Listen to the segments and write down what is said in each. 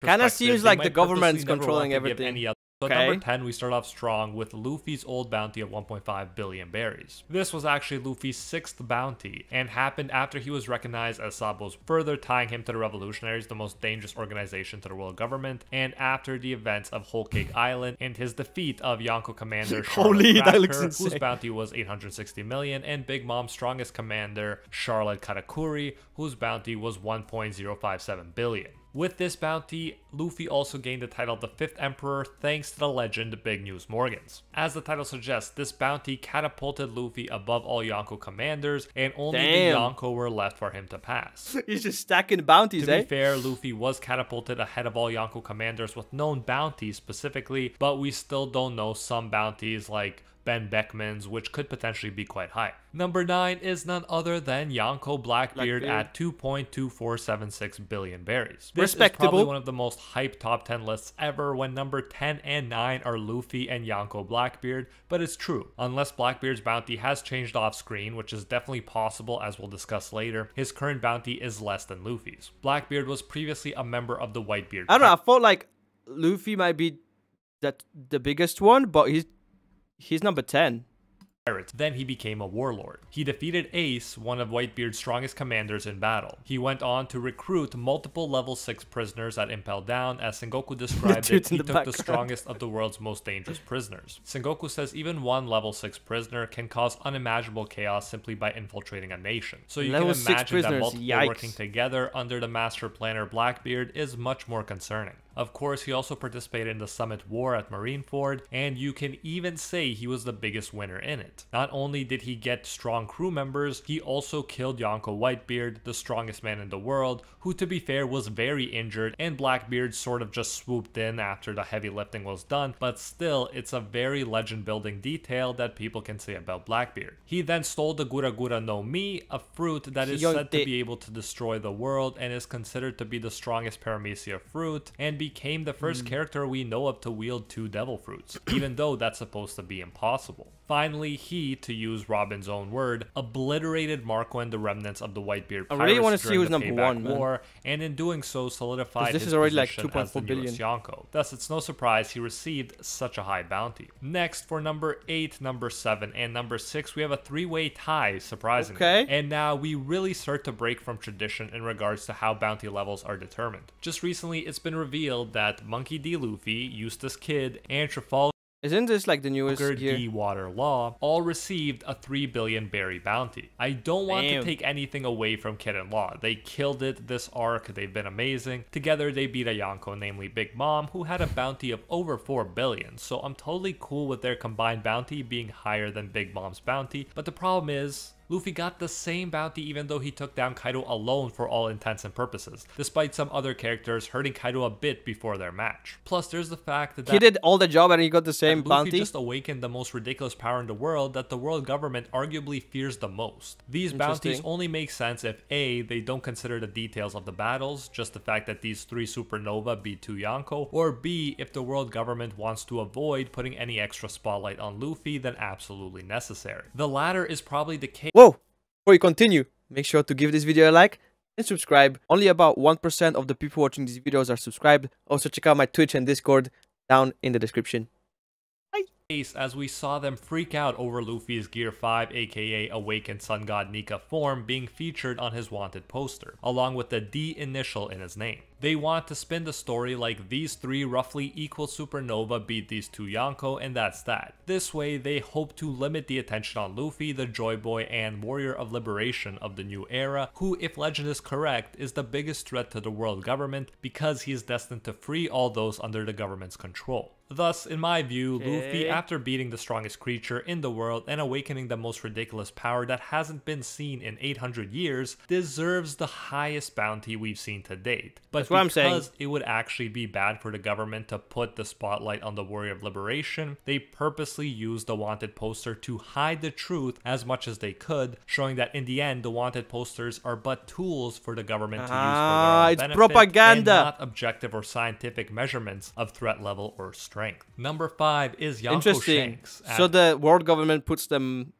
Kind of perspective, seems they like the might purposely government's never want controlling to give everything. any other. So at Okay. number 10, we start off strong with Luffy's old bounty of 1.5 billion berries. This was actually Luffy's 6th bounty and happened after he was recognized as Sabo's, further tying him to the Revolutionaries, the most dangerous organization to the world government, and after the events of Whole Cake Island and his defeat of Yonko commander Holy, Charlotte that looks Cracker, insane. whose bounty was 860 million, and Big Mom's strongest commander Charlotte Katakuri, whose bounty was 1.057 billion. With this bounty, Luffy also gained the title of the 5th Emperor thanks to the legend Big News Morgans. As the title suggests, this bounty catapulted Luffy above all Yonko commanders, and only the Yonko were left for him to pass. He's just stacking bounties, To be fair, Luffy was catapulted ahead of all Yonko commanders with known bounties specifically, but we still don't know some bounties like Ben Beckman's, which could potentially be quite high. Number 9 is none other than Yonko Blackbeard at 2.2476 billion berries. This is probably one of the most hyped top 10 lists ever, when number 10 and 9 are Luffy and Yonko Blackbeard, but it's true. Unless Blackbeard's bounty has changed off screen, which is definitely possible as we'll discuss later, his current bounty is less than Luffy's. Blackbeard was previously a member of the Whitebeard. I don't know, I felt like Luffy might be the biggest one, but he's number 10. Then he became a warlord. He defeated Ace, one of Whitebeard's strongest commanders, in battle. He went on to recruit multiple level 6 prisoners at Impel Down. As Sengoku described it, he took the strongest of the world's most dangerous prisoners. Sengoku says even one level 6 prisoner can cause unimaginable chaos simply by infiltrating a nation. So you can imagine that multiple working together under the master planner Blackbeard is much more concerning. Of course, he also participated in the Summit War at Marineford, and you can even say he was the biggest winner in it. Not only did he get strong crew members, he also killed Yonko Whitebeard, the strongest man in the world, who to be fair was very injured, and Blackbeard sort of just swooped in after the heavy lifting was done, but still, it's a very legend building detail that people can say about Blackbeard. He then stole the Gura Gura no Mi, a fruit that is said to be able to destroy the world and is considered to be the strongest paramecia fruit, and became the first character we know of to wield 2 devil fruits, even though that's supposed to be impossible. Finally, he, to use Robin's own word, obliterated Marco and the remnants of the Whitebeard pirates. I really want to see who's number 1, war, and in doing so solidified his already position like as the 2.4 billion. newest Yonko. Thus, it's no surprise he received such a high bounty. Next, for number 8, number 7, and number 6, we have a 3-way tie, surprisingly. Okay. And now we really start to break from tradition in regards to how bounty levels are determined. Just recently, it's been revealed that Monkey D. Luffy, Eustace Kid, and Trafalgar Isn't this like the newest D. Water Law all received a 3 billion berry bounty. I don't want to take anything away from Kid and Law. They killed it this arc, they've been amazing. Together they beat a Yonko, namely Big Mom, who had a bounty of over 4 billion, so I'm totally cool with their combined bounty being higher than Big Mom's bounty, but the problem is, Luffy got the same bounty even though he took down Kaido alone for all intents and purposes, despite some other characters hurting Kaido a bit before their match. Plus, there's the fact that he did all the job and he got the same bounty. Luffy just awakened the most ridiculous power in the world that the world government arguably fears the most. These bounties only make sense if A, they don't consider the details of the battles, just the fact that these 3 supernova beat 2 Yonko, or B, if the world government wants to avoid putting any extra spotlight on Luffy than absolutely necessary. The latter is probably the case. Whoa! Before you continue, make sure to give this video a like and subscribe. Only about 1% of the people watching these videos are subscribed. Also check out my Twitch and Discord down in the description. As we saw them freak out over Luffy's Gear 5 aka Awakened Sun God Nika form being featured on his wanted poster, along with the D initial in his name. They want to spin the story like these 3 roughly equal supernova beat these 2 Yonko and that's that. This way they hope to limit the attention on Luffy, the Joy Boy and Warrior of Liberation of the new era, who, if legend is correct, is the biggest threat to the world government because he is destined to free all those under the government's control. Thus, in my view, Luffy, after beating the strongest creature in the world and awakening the most ridiculous power that hasn't been seen in 800 years, deserves the highest bounty we've seen to date. But because it would actually be bad for the government to put the spotlight on the Warrior of Liberation, they purposely used the wanted poster to hide the truth as much as they could, showing that in the end, the wanted posters are but tools for the government to use for their own benefit, propaganda, and not objective or scientific measurements of threat level or strength. Number 5 is Yonko Shanks. So the world government puts them,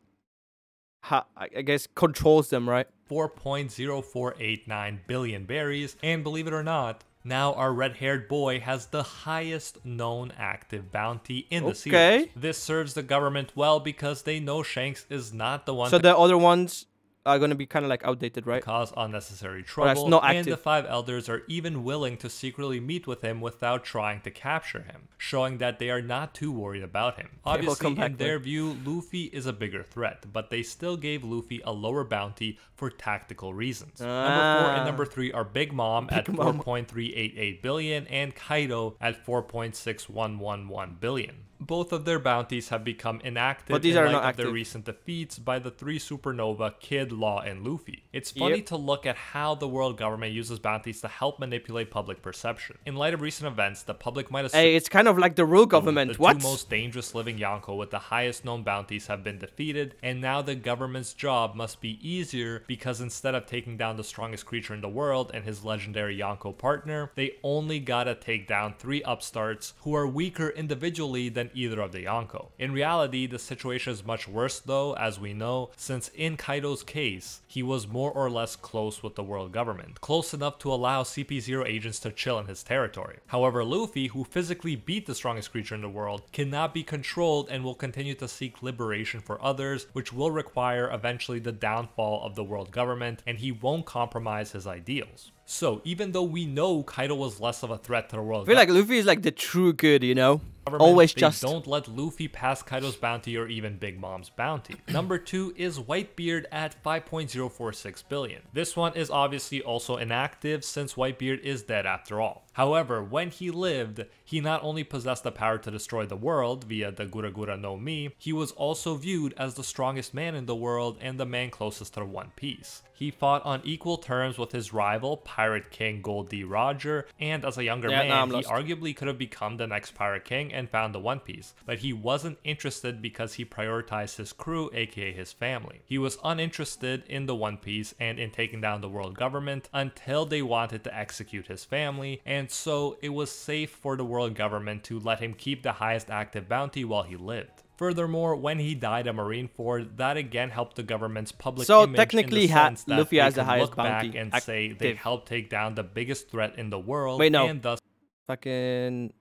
I guess, controls them, right? 4.0489 billion berries, and believe it or not, Now our red-haired boy has the highest known active bounty in the series. This serves the government well because they know Shanks is not the one so the other ones are going to be kind of like outdated, right? Cause unnecessary trouble, and the 5 elders are even willing to secretly meet with him without trying to capture him, showing that they are not too worried about him. Obviously, in their view, Luffy is a bigger threat, but they still gave Luffy a lower bounty for tactical reasons. Number 4 and number 3 are Big Mom at 4.388 billion and Kaido at 4.6111 billion. Both of their bounties have become inactive in light of their recent defeats by the 3 Supernova, Kid, Law, and Luffy. It's funny to look at how the world government uses bounties to help manipulate public perception. In light of recent events, the public might assume it's kind of like the real government. The 2 most dangerous living Yonko with the highest known bounties have been defeated, and now the government's job must be easier because instead of taking down the strongest creature in the world and his legendary Yonko partner, they only gotta take down 3 upstarts who are weaker individually than either of the Yonko. In reality, the situation is much worse though, as we know, since in Kaido's case, he was more or less close with the world government, close enough to allow CP0 agents to chill in his territory. However, Luffy, who physically beat the strongest creature in the world, cannot be controlled and will continue to seek liberation for others, which will require eventually the downfall of the world government, and he won't compromise his ideals. So, even though we know Kaido was less of a threat to the world, I feel like Luffy is like the true good, you know? Always just. Don't let Luffy pass Kaido's bounty or even Big Mom's bounty. Number 2 is Whitebeard at 5.046 billion. This one is obviously also inactive since Whitebeard is dead after all. However, when he lived, he not only possessed the power to destroy the world via the Gura Gura no Mi, he was also viewed as the strongest man in the world and the man closest to One Piece. He fought on equal terms with his rival, Pirate King Gold D. Roger, and as a younger man, he arguably could have become the next Pirate King and found the One Piece, but he wasn't interested because he prioritized his crew, aka his family. He was uninterested in the One Piece and in taking down the world government until they wanted to execute his family, and so it was safe for the world government to let him keep the highest active bounty while he lived. Furthermore, when he died at Marineford, that again helped the government's public image technically in the sense that Luffy has the highest look bounty back and say they helped take down the biggest threat in the world, and thus fucking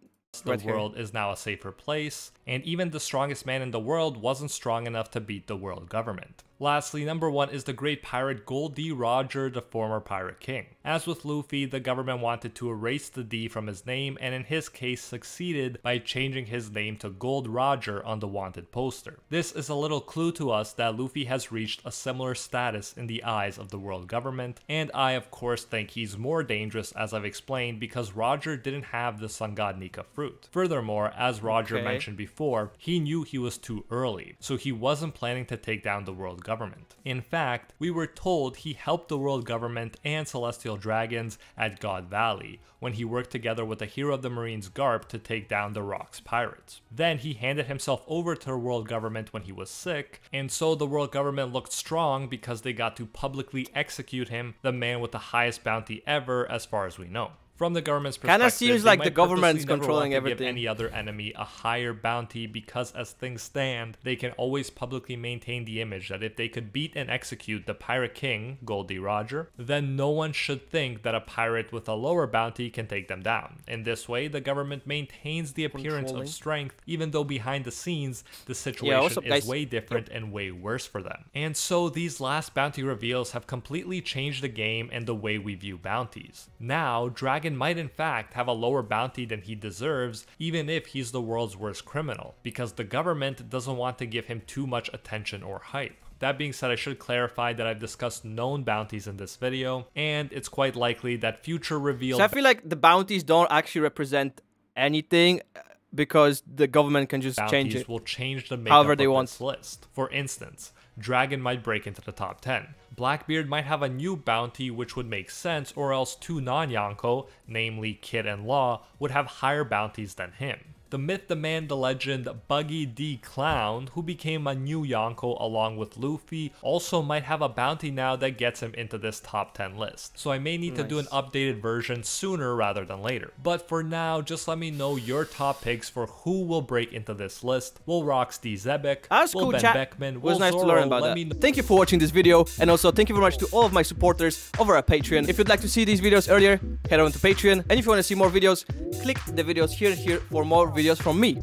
the world is now a safer place, and even the strongest man in the world wasn't strong enough to beat the world government. Lastly, number 1 is the great pirate Gold D. Roger, the former Pirate King. As with Luffy, the government wanted to erase the D from his name, and in his case succeeded by changing his name to Gold Roger on the wanted poster. This is a little clue to us that Luffy has reached a similar status in the eyes of the world government, and I of course think he's more dangerous as I've explained because Roger didn't have the Sun God Nika fruit. Furthermore, as Roger mentioned before, he knew he was too early, so he wasn't planning to take down the world government. In fact, we were told he helped the world government and Celestial Dragons at God Valley when he worked together with the hero of the Marines Garp to take down the Rocks pirates. Then he handed himself over to the world government when he was sick, and so the world government looked strong because they got to publicly execute him, the man with the highest bounty ever as far as we know. From the government's perspective, kind of seems like the government's controlling everything. Give any other enemy a higher bounty because as things stand, they can always publicly maintain the image that if they could beat and execute the Pirate King, Goldie Roger, then no one should think that a pirate with a lower bounty can take them down. In this way, the government maintains the appearance of strength, even though behind the scenes, the situation is way different and way worse for them. And so these last bounty reveals have completely changed the game and the way we view bounties. Now, Dragon might in fact have a lower bounty than he deserves, even if he's the world's worst criminal, because the government doesn't want to give him too much attention or hype. That being said, I should clarify that I've discussed known bounties in this video, and it's quite likely that future reveals... So I feel like the bounties don't actually represent anything, because the government can just change it. Will change the makeup however they want. This list. For instance, Dragon might break into the top 10. Blackbeard might have a new bounty which would make sense, or else 2 non-Yonko, namely Kid and Law, would have higher bounties than him. The myth, the man, the legend, Buggy D Clown, who became a new Yonko along with Luffy, also might have a bounty now that gets him into this top 10 list. So I may need to do an updated version sooner rather than later. But for now, just let me know your top picks for who will break into this list. Will Roxy Zebek, will Ben Beckman, will nice Zoro, to learn about that. Thank you for watching this video, and also thank you very much to all of my supporters over at Patreon. If you'd like to see these videos earlier, head on to Patreon, and if you want to see more videos, click the videos here and here for more videos from me.